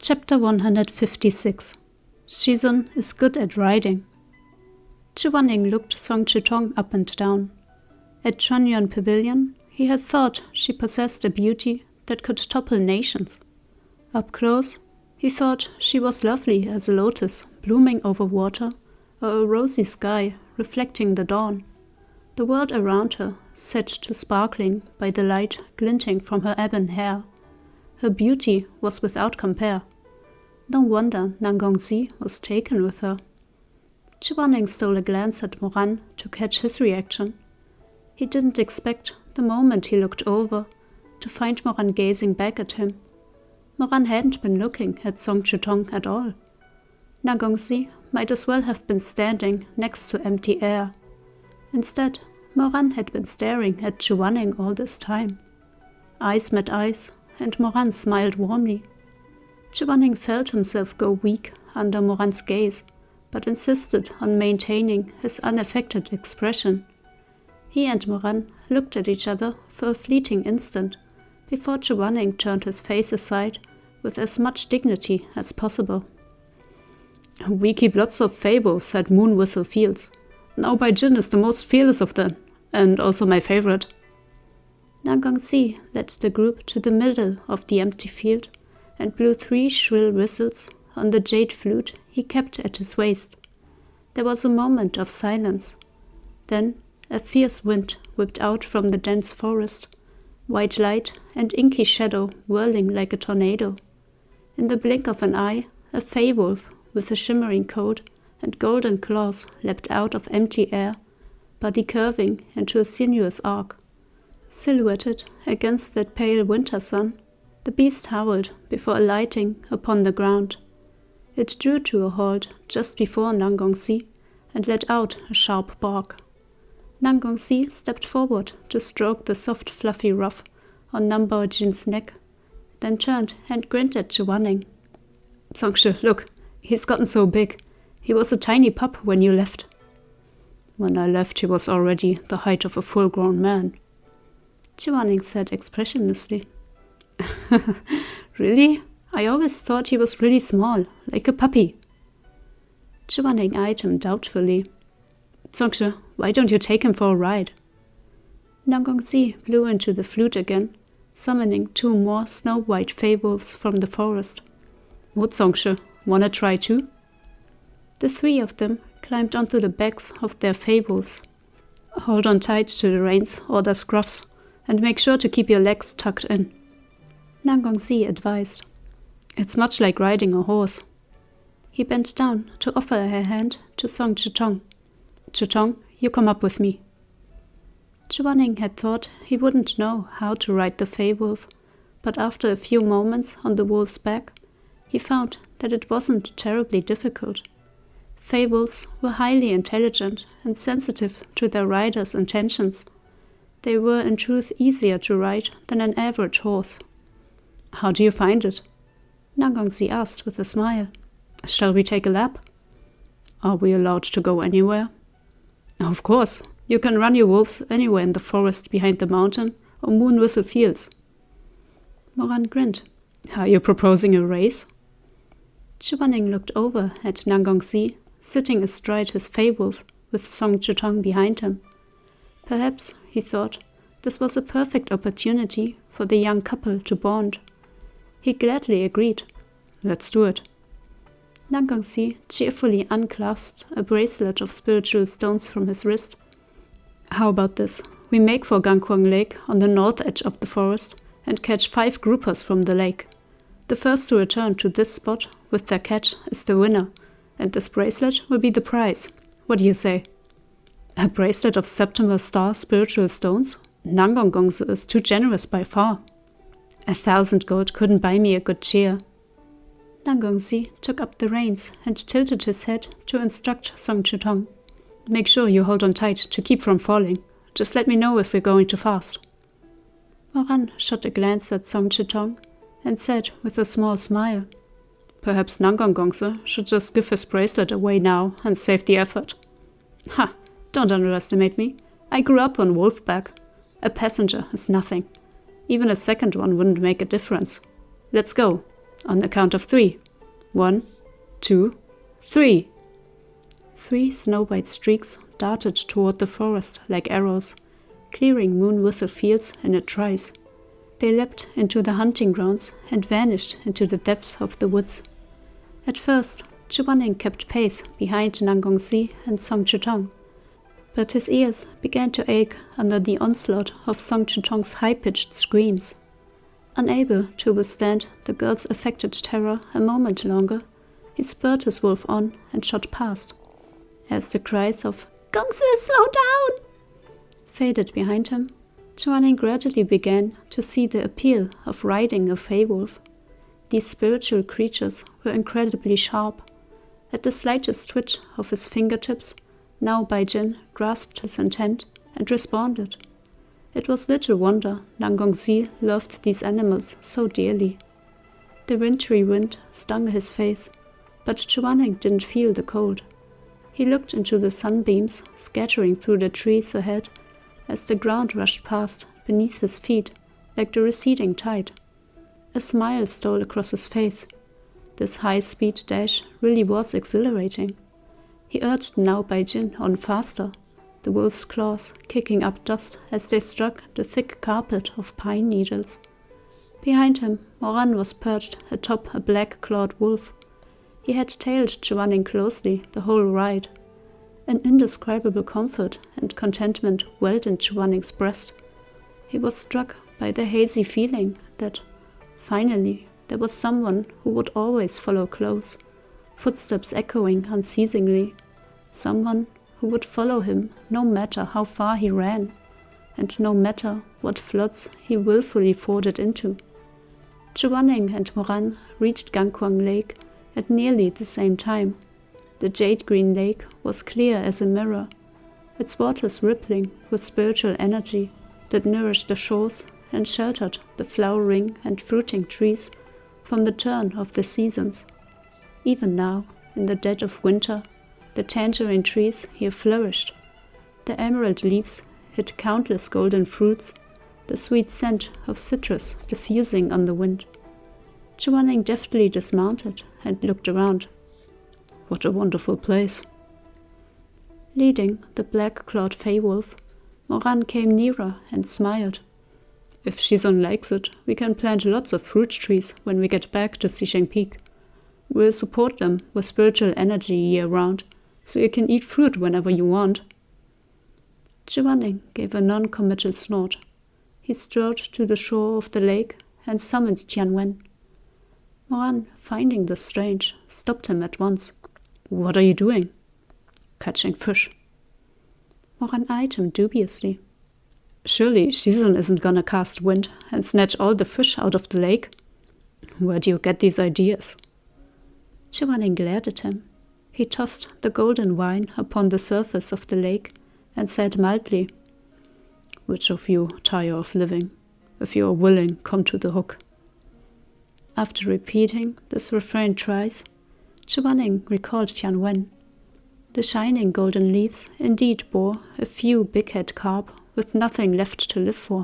Chapter 156. Shizun is good at riding. Chuaning looked Song Chitong up and down. At Chunyon Pavilion, he had thought she possessed a beauty that could topple nations. Up close, he thought she was lovely as a lotus blooming over water, or a rosy sky reflecting the dawn. The world around her set to sparkling by the light glinting from her ebon hair. Her beauty was without compare. No wonder Nangongzi was taken with her. Chuaning stole a glance at Moran to catch his reaction. He didn't expect, the moment he looked over, to find Moran gazing back at him. Moran hadn't been looking at Song Chitong at all. Nangongzi might as well have been standing next to empty air. Instead, Moran had been staring at Chuaning all this time. Eyes met eyes, and Moran smiled warmly. Chuaning felt himself go weak under Moran's gaze, but insisted on maintaining his unaffected expression. He and Moran looked at each other for a fleeting instant, before Chuaning turned his face aside with as much dignity as possible. "We keep lots of favors at Moon Whistle Fields. Now Bai Jin is the most fearless of them, and also my favorite." Nangongzi led the group to the middle of the empty field and blew 3 shrill whistles on the jade flute he kept at his waist. There was a moment of silence. Then a fierce wind whipped out from the dense forest, white light and inky shadow whirling like a tornado. In the blink of an eye, a fey wolf with a shimmering coat and golden claws leapt out of empty air, body curving into a sinuous arc. Silhouetted against that pale winter sun, the beast howled before alighting upon the ground. It drew to a halt just before Nangongzi and let out a sharp bark. Nangongzi stepped forward to stroke the soft fluffy ruff on Nambao Jin's neck, then turned and grinned at Chuaning. "Zongshe, look, he's gotten so big. He was a tiny pup when you left." "When I left, he was already the height of a full-grown man," Chuaning said expressionlessly. "Really? I always thought he was really small, like a puppy." Chuaning eyed him doubtfully. "Zongshe, why don't you take him for a ride?" Nangongzi blew into the flute again, summoning 2 more snow-white fey wolves from the forest. "What, Zongshe, wanna try too?" The 3 of them climbed onto the backs of their fey wolves. "Hold on tight to the reins or the scruffs, and make sure to keep your legs tucked in," Nangongzi advised. "It's much like riding a horse." He bent down to offer a hand to Song Chitong. "Chitong, you come up with me." Chuaning had thought he wouldn't know how to ride the fey wolf, but after a few moments on the wolf's back, he found that it wasn't terribly difficult. Fey wolves were highly intelligent and sensitive to their rider's intentions. They were in truth easier to ride than an average horse. "How do you find it?" Nangongzi asked with a smile. "Shall we take a lap?" "Are we allowed to go anywhere?" "Of course. You can run your wolves anywhere in the forest behind the mountain or Moon Whistle Fields." Moran grinned. "Are you proposing a race?" Chuaning looked over at Nangongzi, sitting astride his fey wolf with Song Chitong behind him. Perhaps, he thought, this was a perfect opportunity for the young couple to bond. He gladly agreed. "Let's do it." Nangongzi cheerfully unclasped a bracelet of spiritual stones from his wrist. "How about this? We make for Gangkwang Lake on the north edge of the forest and catch 5 groupers from the lake. The first to return to this spot with their catch is the winner, and this bracelet will be the prize. What do you say?" "A bracelet of September Star spiritual stones? Nangongongzi is too generous by far. 1,000 gold couldn't buy me a good cheer." Nangongzi took up the reins and tilted his head to instruct Song Chitong. "Make sure you hold on tight to keep from falling. Just let me know if we're going too fast." Moran shot a glance at Song Chitong and said with a small smile, "Perhaps Nangongongzi should just give his bracelet away now and save the effort." "Ha! Don't underestimate me. I grew up on wolfback. A passenger is nothing. Even a second one wouldn't make a difference. Let's go. On the count of 3. 1, 2, 3. 3 snow-white streaks darted toward the forest like arrows, clearing moon-whistle fields in a trice. They leapt into the hunting grounds and vanished into the depths of the woods. At first, Chuaning kept pace behind Nangongzi and Song Chitong, but his ears began to ache under the onslaught of Song Chitong's high-pitched screams. Unable to withstand the girl's affected terror a moment longer, he spurred his wolf on and shot past. As the cries of "Gongzi, slow down!" faded behind him, Chuaning gradually began to see the appeal of riding a fey wolf. These spiritual creatures were incredibly sharp. At the slightest twitch of his fingertips, now Baijin grasped his intent and responded. It was little wonder Nangongzi loved these animals so dearly. The wintry wind stung his face, but Chuaning didn't feel the cold. He looked into the sunbeams scattering through the trees ahead as the ground rushed past beneath his feet like the receding tide. A smile stole across his face. This high-speed dash really was exhilarating. He urged now Baijin on faster, the wolf's claws kicking up dust as they struck the thick carpet of pine needles. Behind him, Moran was perched atop a black-clawed wolf. He had tailed Chuaning closely the whole ride. An indescribable comfort and contentment welled in Chuaning's breast. He was struck by the hazy feeling that, finally, there was someone who would always follow close, footsteps echoing unceasingly, someone who would follow him no matter how far he ran, and no matter what floods he willfully forded into. Chuaning and Moran reached Gangkuang Lake at nearly the same time. The jade-green lake was clear as a mirror, its waters rippling with spiritual energy that nourished the shores and sheltered the flowering and fruiting trees from the turn of the seasons. Even now, in the dead of winter, the tangerine trees here flourished. The emerald leaves hid countless golden fruits, the sweet scent of citrus diffusing on the wind. Chuaning deftly dismounted and looked around. What a wonderful place. Leading the black-clawed fey wolf, Moran came nearer and smiled. If Shizun likes it, we can plant lots of fruit trees when we get back to Xisheng Peak. We'll support them with spiritual energy year-round, so you can eat fruit whenever you want. Chuaning gave a non-committal snort. He strode to the shore of the lake and summoned Tianwen. Moran, finding this strange, stopped him at once. What are you doing? Catching fish. Moran eyed him dubiously. Surely Shizun isn't gonna cast wind and snatch all the fish out of the lake? Where do you get these ideas? Chuaning glared at him. He tossed the golden wine upon the surface of the lake and said mildly, Which of you tire of living? If you are willing, come to the hook. After repeating this refrain thrice, Chuaning recalled Tianwen. The shining golden leaves indeed bore a few big-head carp with nothing left to live for.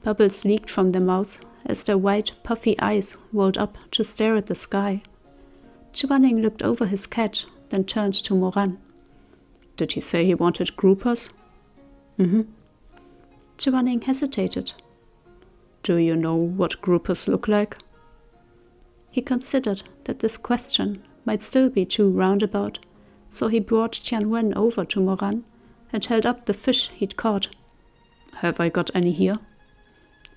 Bubbles leaked from their mouths as their white, puffy eyes rolled up to stare at the sky. Chuaning looked over his catch, then turned to Moran. Did he say he wanted groupers? Chuaning hesitated. Do you know what groupers look like? He considered that this question might still be too roundabout, so he brought Tianwen over to Moran and held up the fish he'd caught. Have I got any here?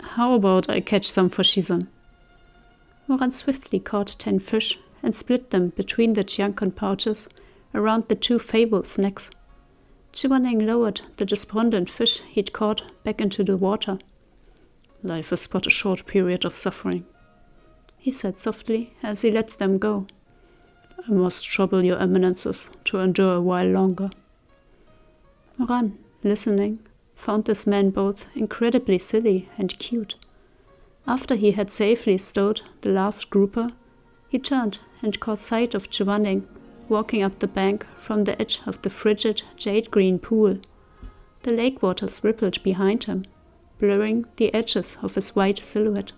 How about I catch some for Shizun? Moran swiftly caught 10 fish and split them between the jiankon pouches around the two fey wolves' necks. Chuaning lowered the despondent fish he'd caught back into the water. Life is but a short period of suffering, he said softly as he let them go. I must trouble your eminences to endure a while longer. Moran, listening, found this man both incredibly silly and cute. After he had safely stowed the last grouper, he turned and caught sight of Chuaning walking up the bank from the edge of the frigid jade-green pool. The lake waters rippled behind him, blurring the edges of his white silhouette.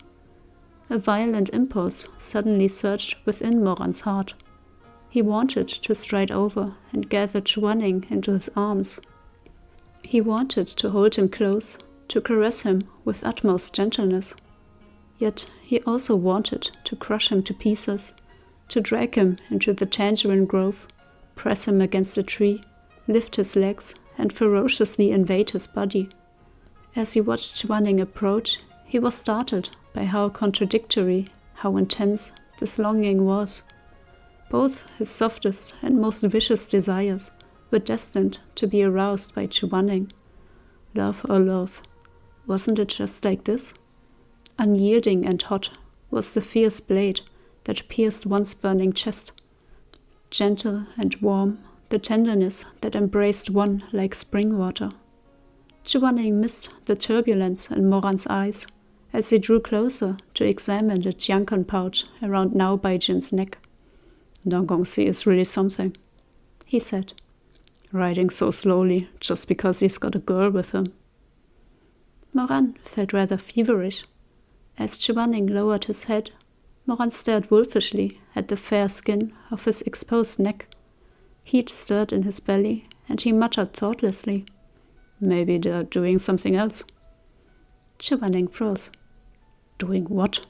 A violent impulse suddenly surged within Moran's heart. He wanted to stride over and gather Chuaning into his arms. He wanted to hold him close, to caress him with utmost gentleness. Yet he also wanted to crush him to pieces, to drag him into the tangerine grove, press him against a tree, lift his legs, and ferociously invade his body. As he watched Chuaning approach, he was startled by how contradictory, how intense this longing was. Both his softest and most vicious desires were destined to be aroused by Chuaning. Love or love, wasn't it just like this? Unyielding and hot was the fierce blade that pierced one's burning chest. Gentle and warm, the tenderness that embraced one like spring water. Chuaning missed the turbulence in Moran's eyes as he drew closer to examine the jiankon pouch around Nao Baijin's neck. "Nangongsi is really something," he said, "riding so slowly just because he's got a girl with him." Moran felt rather feverish. As Chuaning lowered his head, Moran stared wolfishly at the fair skin of his exposed neck. Heat stirred in his belly, and he muttered thoughtlessly, "Maybe they're doing something else." Chuaning froze. Doing what?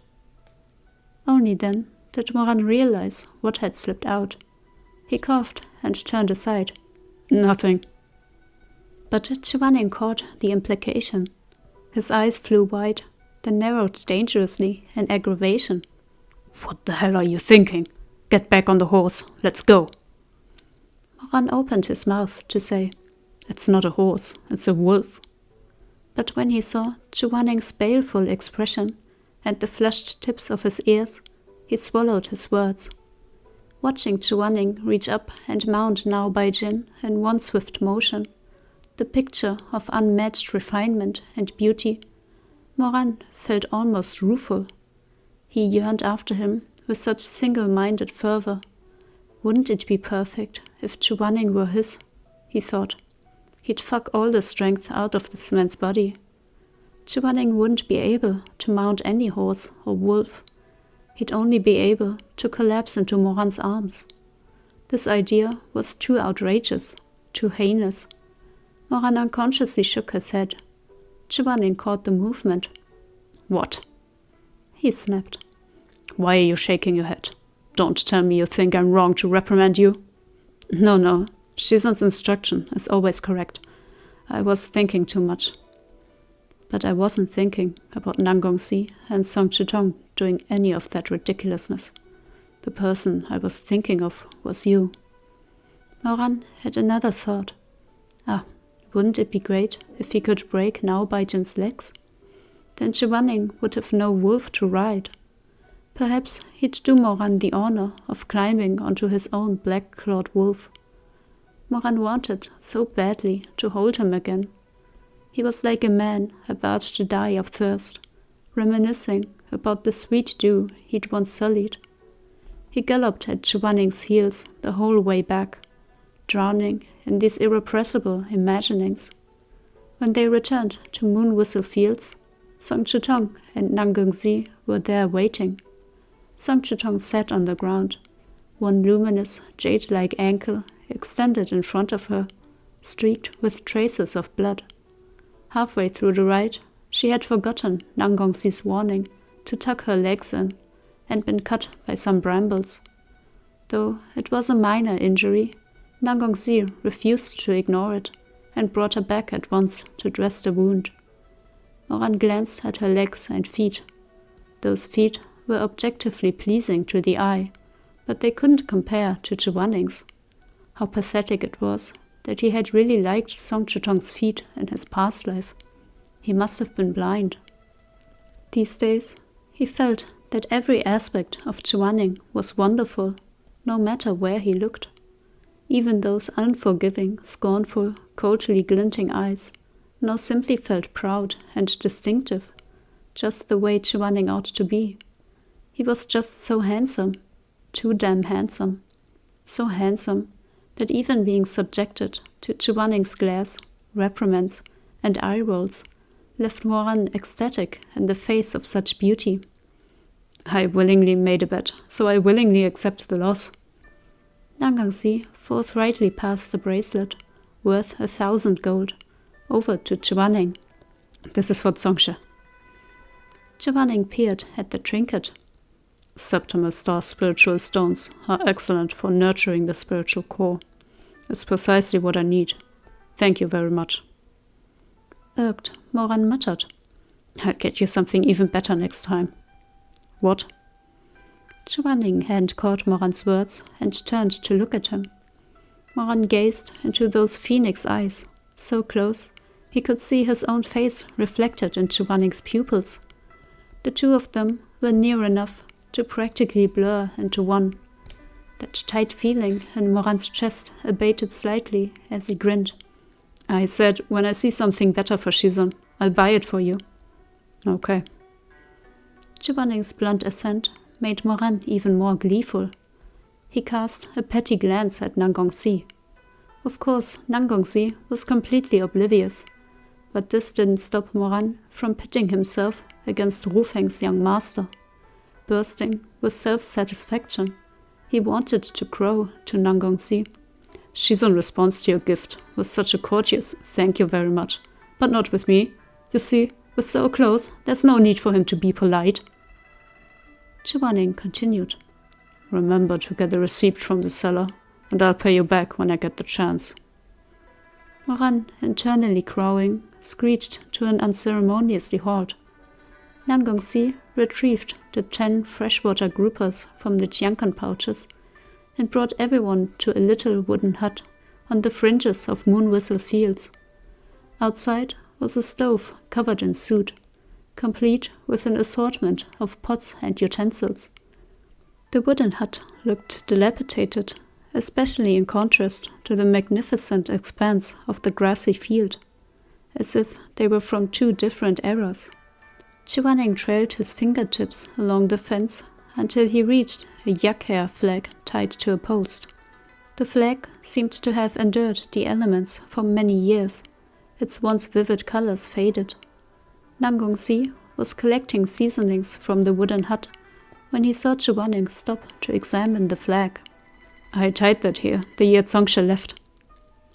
Only then did Moran realize what had slipped out. He coughed and turned aside. "Nothing." But Chuaning caught the implication. His eyes flew wide, then narrowed dangerously in aggravation. "What the hell are you thinking? Get back on the horse. Let's go." Moran opened his mouth to say, "It's not a horse, it's a wolf." But when he saw Chuaning's baleful expression and the flushed tips of his ears, he swallowed his words. Watching Chuaning reach up and mount Nao Baijin in one swift motion, the picture of unmatched refinement and beauty, Moran felt almost rueful. He yearned after him with such single-minded fervor. Wouldn't it be perfect if Chuaning were his? He thought. He'd fuck all the strength out of this man's body. Chuaning wouldn't be able to mount any horse or wolf. He'd only be able to collapse into Moran's arms. This idea was too outrageous, too heinous. Moran unconsciously shook his head. Chuaning caught the movement. "What?" he snapped. "Why are you shaking your head? Don't tell me you think I'm wrong to reprimand you." No, Shizun's instruction is always correct. I was thinking too much." But I wasn't thinking about Nangongsi and Song Chitong doing any of that ridiculousness. The person I was thinking of was you. Moran had another thought. Wouldn't it be great if he could break Nao Baijin's legs? Then Chuaning would have no wolf to ride. Perhaps he'd do Moran the honor of climbing onto his own black-clawed wolf. Moran wanted so badly to hold him again. He was like a man about to die of thirst, reminiscing about the sweet dew he'd once sullied. He galloped at Chuaning's heels the whole way back, drowning in these irrepressible imaginings. When they returned to Moon Whistle Fields, Song Chitong and Nangongsi were there waiting. Song Chitong sat on the ground, one luminous, jade-like ankle extended in front of her, streaked with traces of blood. Halfway through the ride, she had forgotten Nangongsi's warning to tuck her legs in and been cut by some brambles. Though it was a minor injury, Nangongsi refused to ignore it and brought her back at once to dress the wound. Moran glanced at her legs and feet. Those feet were objectively pleasing to the eye, but they couldn't compare to Chuaning's. How pathetic it was that he had really liked Song Chitong's feet in his past life. He must have been blind. These days, he felt that every aspect of Chuaning was wonderful, no matter where he looked. Even those unforgiving, scornful, coldly glinting eyes now simply felt proud and distinctive, just the way Chuaning ought to be. He was just so handsome, too damn handsome. So handsome that even being subjected to Chuaning's glares, reprimands, and eye rolls left Moran ecstatic in the face of such beauty. I willingly made a bet, so I willingly accept the loss. Nangongzi forthrightly passed the bracelet, worth 1,000 gold, over to Chuaning. This is for Zongshe. Chuaning peered at the trinket. Septimal star spiritual stones are excellent for nurturing the spiritual core. It's precisely what I need. Thank you very much. Irked, Moran muttered. I'll get you something even better next time. What? Chuaning hand caught Moran's words and turned to look at him. Moran gazed into those phoenix eyes, so close he could see his own face reflected in Chuaning's pupils. The two of them were near enough to practically blur into one. That tight feeling in Moran's chest abated slightly as he grinned. I said, when I see something better for Shizun, I'll buy it for you. Okay. Chuaning's blunt assent made Moran even more gleeful. He cast a petty glance at Nangongzi. Of course, Nangongzi was completely oblivious, but this didn't stop Moran from pitting himself against Rufeng's young master. Bursting with self-satisfaction, he wanted to crow to Nangongzi. Shizun responds to your gift with such a courteous thank you very much, but not with me. You see, we're so close, there's no need for him to be polite. Chuaning continued. Remember to get a receipt from the seller, and I'll pay you back when I get the chance. Moran, internally crowing, screeched to an unceremoniously halt. Nangongzi retrieved the 10 freshwater groupers from the jiankan pouches and brought everyone to a little wooden hut on the fringes of Moonwhistle Fields. Outside was a stove covered in soot, complete with an assortment of pots and utensils. The wooden hut looked dilapidated, especially in contrast to the magnificent expanse of the grassy field, as if they were from 2 different eras. Chuaning trailed his fingertips along the fence until he reached a yak hair flag tied to a post. The flag seemed to have endured the elements for many years. Its once vivid colors faded. Nangongzi was collecting seasonings from the wooden hut when he saw Chuaning stop to examine the flag. I tied that here the year Zongshe left,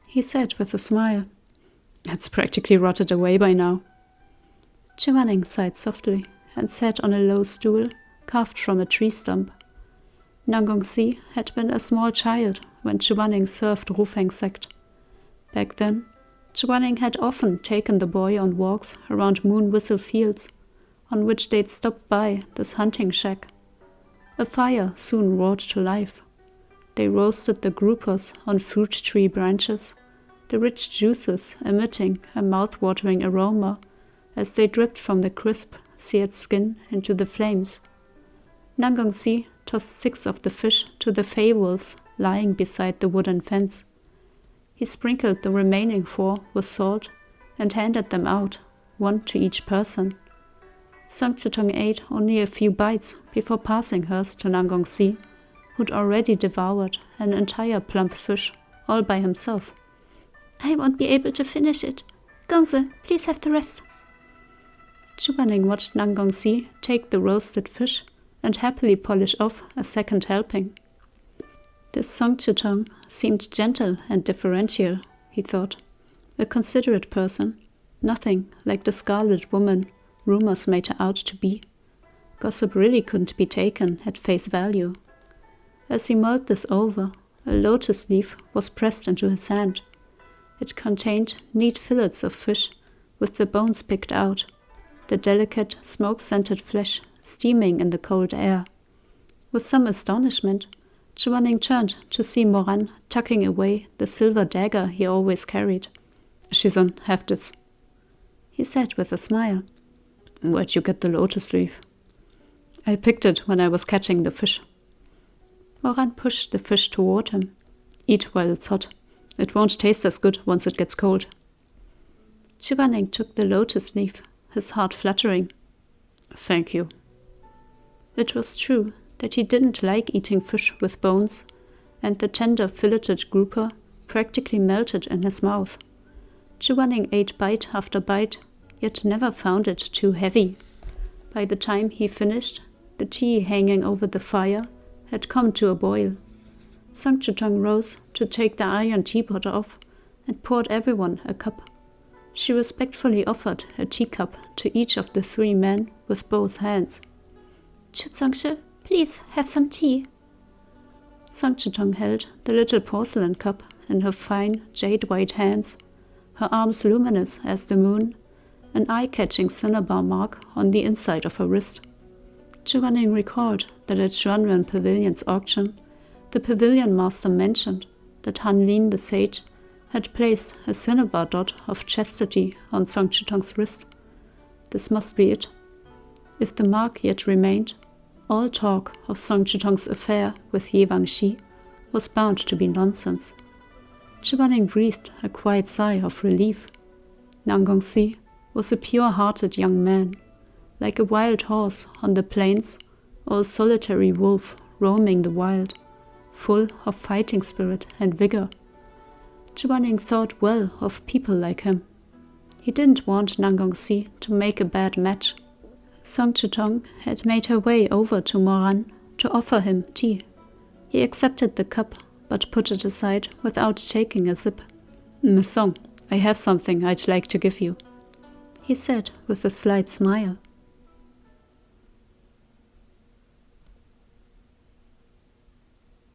he said with a smile. It's practically rotted away by now. Chuaning sighed softly and sat on a low stool carved from a tree stump. Nangongzi had been a small child when Chuaning served Rufeng's sect. Back then, Chuaning had often taken the boy on walks around Moonwhistle Fields, on which they'd stopped by this hunting shack. A fire soon roared to life. They roasted the groupers on fruit tree branches, the rich juices emitting a mouth-watering aroma as they dripped from the crisp, seared skin into the flames. Nangongzi tossed 6 of the fish to the fey wolves lying beside the wooden fence. He sprinkled the remaining 4 with salt and handed them out, 1 to each person. Songchitong ate only a few bites before passing hers to Nangongzi, who'd already devoured an entire plump fish all by himself. I won't be able to finish it. Gongzi, please have the rest. Chuaning watched Nangongzi take the roasted fish and happily polish off a second helping. This Songchitong seemed gentle and deferential, he thought. A considerate person, nothing like the scarlet woman rumors made her out to be. Gossip really couldn't be taken at face value. As he mulled this over, a lotus leaf was pressed into his hand. It contained neat fillets of fish with the bones picked out, the delicate smoke-scented flesh steaming in the cold air. With some astonishment, Chuaning turned to see Moran tucking away the silver dagger he always carried. Shizun, have this, he said with a smile. Where'd you get the lotus leaf? I picked it when I was catching the fish. Moran pushed the fish toward him. Eat while it's hot. It won't taste as good once it gets cold. Chuaning took the lotus leaf, his heart fluttering. Thank you. It was true that he didn't like eating fish with bones, and the tender filleted grouper practically melted in his mouth. Chuaning ate bite after bite, yet never found it too heavy. By the time he finished, The tea hanging over the fire had come to a boil. Song Chitong rose to take the iron teapot off and poured everyone a cup. She respectfully offered a teacup to each of the 3 men with both hands. Chutsongche, please have some tea. Song Chitong held the little porcelain cup in her fine jade-white hands, her arms luminous as the moon, an eye-catching cinnabar mark on the inside of her wrist. Chuaning recalled that at Xuanren Pavilion's auction, the pavilion master mentioned that Han Lin the sage had placed a cinnabar dot of chastity on Song Chitong's wrist. This must be it. If the mark yet remained, all talk of Song Chitong's affair with Ye Wangxi was bound to be nonsense. Chuaning breathed a quiet sigh of relief. Nang Gongxi was a pure-hearted young man, like a wild horse on the plains or a solitary wolf roaming the wild, full of fighting spirit and vigor. Chuaning thought well of people like him. He didn't want Nang Gongxi to make a bad match. Song Chitong had made her way over to Moran to offer him tea. He accepted the cup, but put it aside without taking a sip. "Miss Song, I have something I'd like to give you," he said with a slight smile.